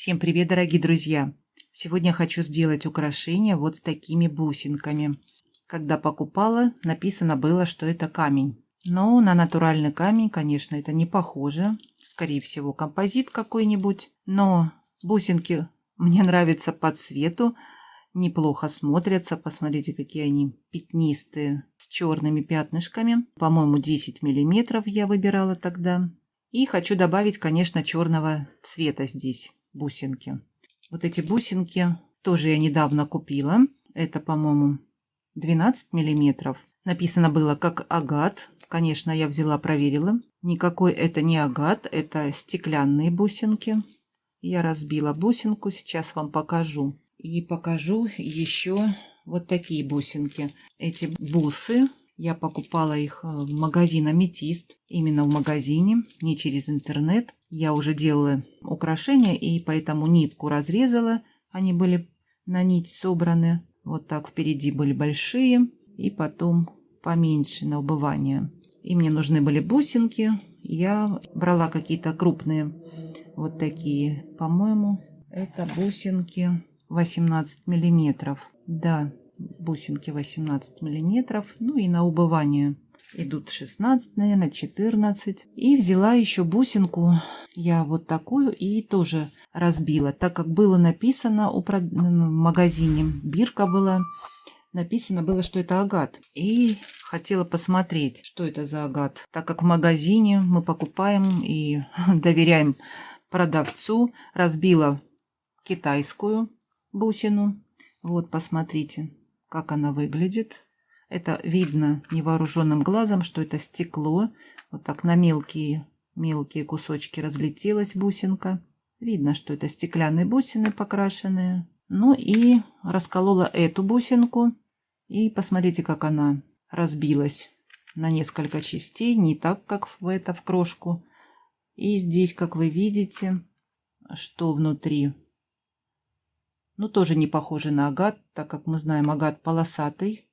Всем привет, дорогие друзья! Сегодня хочу сделать украшение вот с такими бусинками. Когда покупала, написано было, что это камень. Но на натуральный камень, конечно, это не похоже. Скорее всего, композит какой-нибудь. Но бусинки мне нравятся по цвету. Неплохо смотрятся. Посмотрите, какие они пятнистые, с черными пятнышками. По-моему, 10 миллиметров я выбирала тогда. И хочу добавить, конечно, черного цвета здесь бусинки. Вот эти бусинки тоже я недавно купила. Это, по-моему, 12 миллиметров. Написано было как агат. Конечно, я взяла, проверила. Никакой это не агат, это стеклянные бусинки. Я разбила бусинку, сейчас вам покажу. И покажу еще вот такие бусинки. Эти бусы, я покупала их в магазине Аметист. Именно в магазине, не через интернет. Я уже делала украшения и поэтому нитку разрезала. Они были на нить собраны. Вот так впереди были большие и потом поменьше на убывание. И мне нужны были бусинки. Я брала какие-то крупные вот такие. По-моему, это бусинки 18 миллиметров. Да, бусинки 18 миллиметров. Ну и на убывание идут 16, наверное, 14. И взяла еще бусинку я вот такую и тоже разбила. Так как было написано в магазине, бирка была, написано было, что это агат. И хотела посмотреть, что это за агат. Так как в магазине мы покупаем и доверяем продавцу, разбила китайскую бусину. Вот, посмотрите, как она выглядит. Это видно невооруженным глазом, что это стекло. Вот так на мелкие кусочки разлетелась бусинка. Видно, что это стеклянные бусины покрашенные. Ну и расколола эту бусинку. И посмотрите, как она разбилась на несколько частей. Не так, как в крошку. И здесь, как вы видите, что внутри. Ну, тоже не похоже на агат, так как мы знаем, агат полосатый.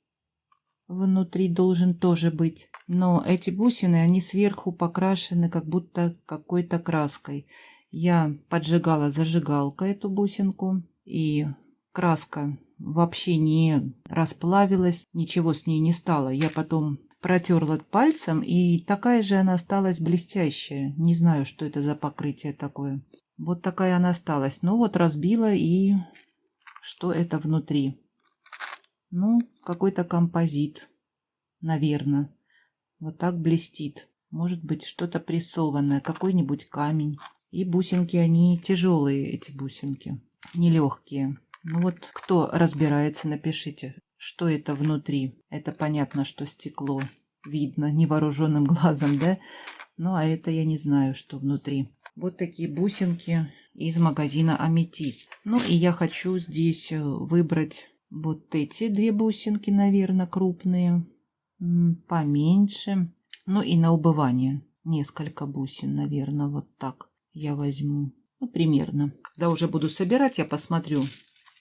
Внутри должен тоже быть. Но эти бусины, они сверху покрашены как будто какой-то краской. Я поджигала зажигалкой эту бусинку. И краска вообще не расплавилась. Ничего с ней не стало. Я потом протерла пальцем. И такая же она осталась блестящая. Не знаю, что это за покрытие такое. Вот такая она осталась. Ну вот разбила и... Что это внутри? Ну, какой-то композит, наверное. Вот так блестит. Может быть, что-то прессованное, какой-нибудь камень. И бусинки, они тяжелые, эти бусинки, нелегкие. Ну вот, кто разбирается, напишите, что это внутри. Это понятно, что стекло видно невооруженным глазом, да? Ну, а это я не знаю, что внутри. Вот такие бусинки из магазина Аметист. Ну, и я хочу здесь выбрать вот эти две бусинки, наверное, крупные, поменьше. Ну, и на убывание несколько бусин, наверное, вот так я возьму. Ну, примерно. Когда уже буду собирать, я посмотрю.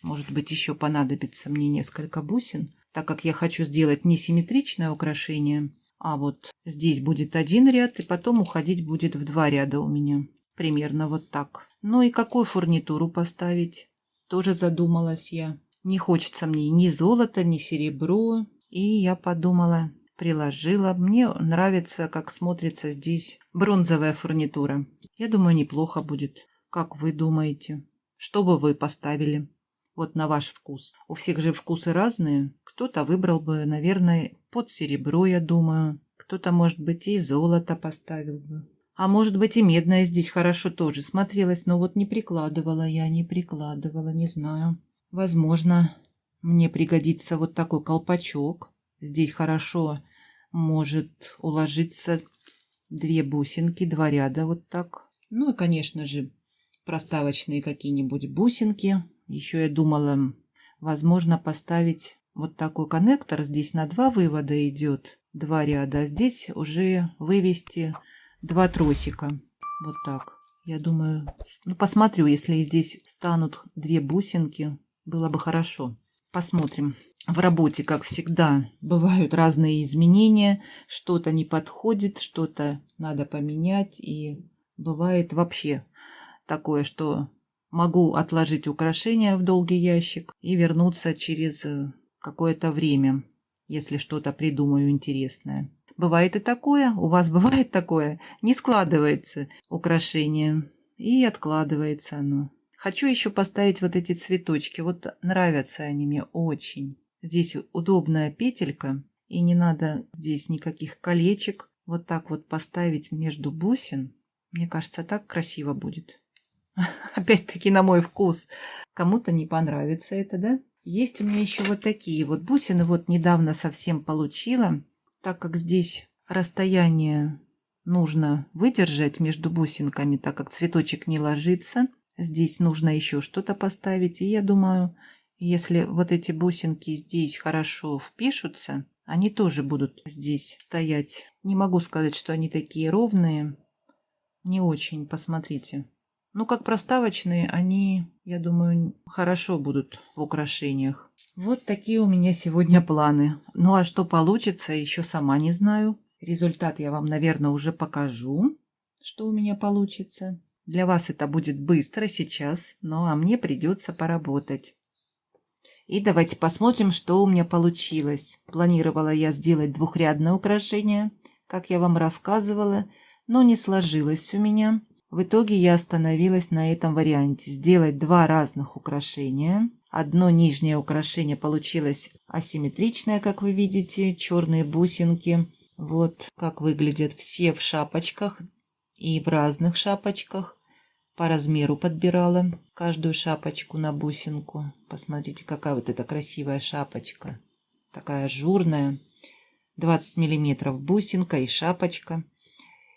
Может быть, еще понадобится мне несколько бусин, так как я хочу сделать не симметричное украшение, а вот здесь будет один ряд, и потом уходить будет в два ряда у меня. Примерно вот так. Ну и какую фурнитуру поставить? Тоже задумалась я. Не хочется мне ни золото, ни серебро. И я подумала, приложила. Мне нравится, как смотрится здесь бронзовая фурнитура. Я думаю, неплохо будет. Как вы думаете? Что бы вы поставили? Вот на ваш вкус. У всех же вкусы разные. Кто-то выбрал бы, наверное, под серебро, я думаю. Кто-то, может быть, и золото поставил бы. А может быть, и медная здесь хорошо тоже смотрелась, но вот не прикладывала, не знаю. Возможно, мне пригодится вот такой колпачок. Здесь хорошо может уложиться две бусинки, два ряда вот так. Ну и, конечно же, проставочные какие-нибудь бусинки. Еще я думала, возможно, поставить вот такой коннектор. Здесь на два вывода идет, два ряда, а здесь уже вывести два тросика. Вот так. Я думаю, ну, посмотрю, если здесь станут две бусинки, было бы хорошо. Посмотрим. В работе, как всегда, бывают разные изменения. Что-то не подходит, что-то надо поменять. И бывает вообще такое, что Могу отложить украшения в долгий ящик и вернуться через какое-то время, если что-то придумаю интересное. Бывает и такое, у вас бывает такое, не складывается украшение и откладывается оно. Хочу еще поставить вот эти цветочки, вот нравятся они мне очень. Здесь удобная петелька и не надо здесь никаких колечек. Вот так вот поставить между бусин, мне кажется, так красиво будет. Опять-таки на мой вкус. Кому-то не понравится это, да? Есть у меня еще вот такие вот бусины. Вот недавно совсем получила. Так как здесь расстояние нужно выдержать между бусинками, так как цветочек не ложится. Здесь нужно еще что-то поставить. И я думаю, если вот эти бусинки здесь хорошо впишутся, они тоже будут здесь стоять. Не могу сказать, что они такие ровные. Не очень, посмотрите. Ну, как проставочные, они, я думаю, хорошо будут в украшениях. Вот такие у меня сегодня планы. Ну, а что получится, еще сама не знаю. Результат я вам, наверное, уже покажу, что у меня получится. Для вас это будет быстро сейчас, ну, а мне придется поработать. И давайте посмотрим, что у меня получилось. Планировала я сделать двухрядное украшение, как я вам рассказывала, но не сложилось у меня. В итоге я остановилась на этом варианте. Сделать два разных украшения. Одно нижнее украшение получилось асимметричное, как вы видите, черные бусинки. Вот как выглядят все в шапочках и в разных шапочках. По размеру подбирала каждую шапочку на бусинку. Посмотрите, какая вот эта красивая шапочка. Такая ажурная. 20 миллиметров бусинка и шапочка.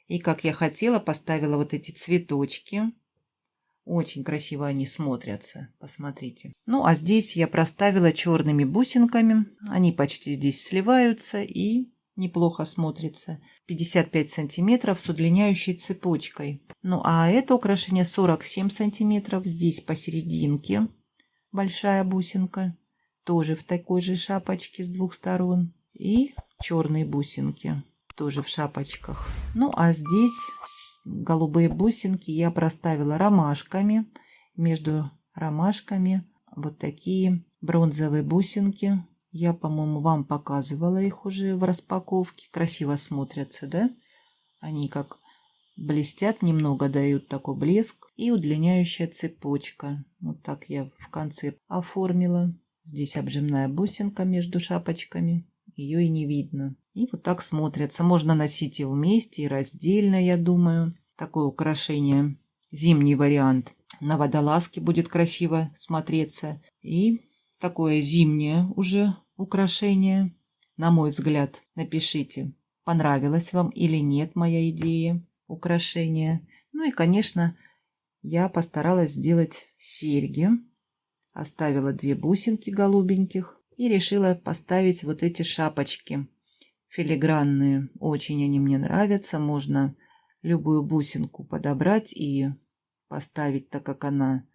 И как я хотела, поставила вот эти цветочки. Очень красиво они смотрятся. Посмотрите. Ну, а здесь я проставила черными бусинками. Они почти здесь сливаются и неплохо смотрятся. 55 сантиметров с удлиняющей цепочкой. Ну, а это украшение 47 сантиметров. Здесь посерединке большая бусинка. Тоже в такой же шапочке с двух сторон. И черные бусинки. Тоже в шапочках. Ну, а здесь голубые бусинки я проставила ромашками. Между ромашками вот такие бронзовые бусинки. Я, по-моему, вам показывала их уже в распаковке. Красиво смотрятся, да? Они как блестят, немного дают такой блеск. И удлиняющая цепочка. Вот так я в конце оформила. Здесь обжимная бусинка между шапочками. Ее и не видно. И вот так смотрятся. Можно носить и вместе, и раздельно, я думаю. Такое украшение. Зимний вариант. На водолазке будет красиво смотреться. И такое зимнее уже украшение. На мой взгляд, напишите, понравилась вам или нет моя идея украшения. Ну и, конечно, я постаралась сделать серьги. Оставила 2 бусинки голубеньких. И решила поставить вот эти шапочки филигранные. Очень они мне нравятся. Можно любую бусинку подобрать и поставить, так как она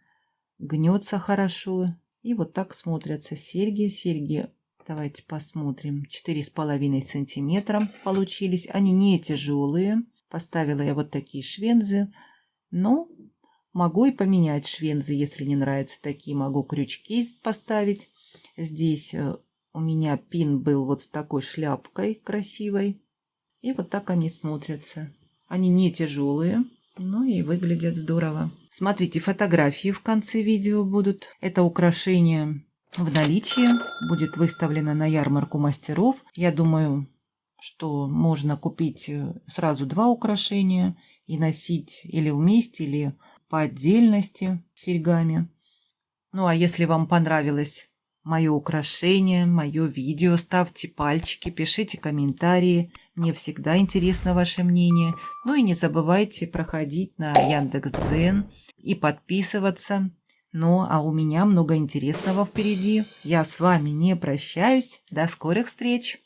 гнется хорошо. И вот так смотрятся серьги. Серьги, давайте посмотрим, 4,5 сантиметра получились. Они не тяжелые. Поставила я вот такие швензы. Но могу и поменять швензы, если не нравятся такие. Могу крючки поставить. Здесь у меня пин был вот с такой шляпкой красивой. И вот так они смотрятся. Они не тяжелые, но и выглядят здорово. Смотрите, фотографии в конце видео будут. Это украшение в наличии. Будет выставлено на ярмарку мастеров. Я думаю, что можно купить сразу 2 украшения и носить или вместе, или по отдельности с серьгами. Ну, а если вам понравилось мое украшение, мое видео, ставьте пальчики, пишите комментарии. Мне всегда интересно ваше мнение. Ну и не забывайте проходить на Яндекс.Дзен и подписываться. Ну, а у меня много интересного впереди. Я с вами не прощаюсь. До скорых встреч!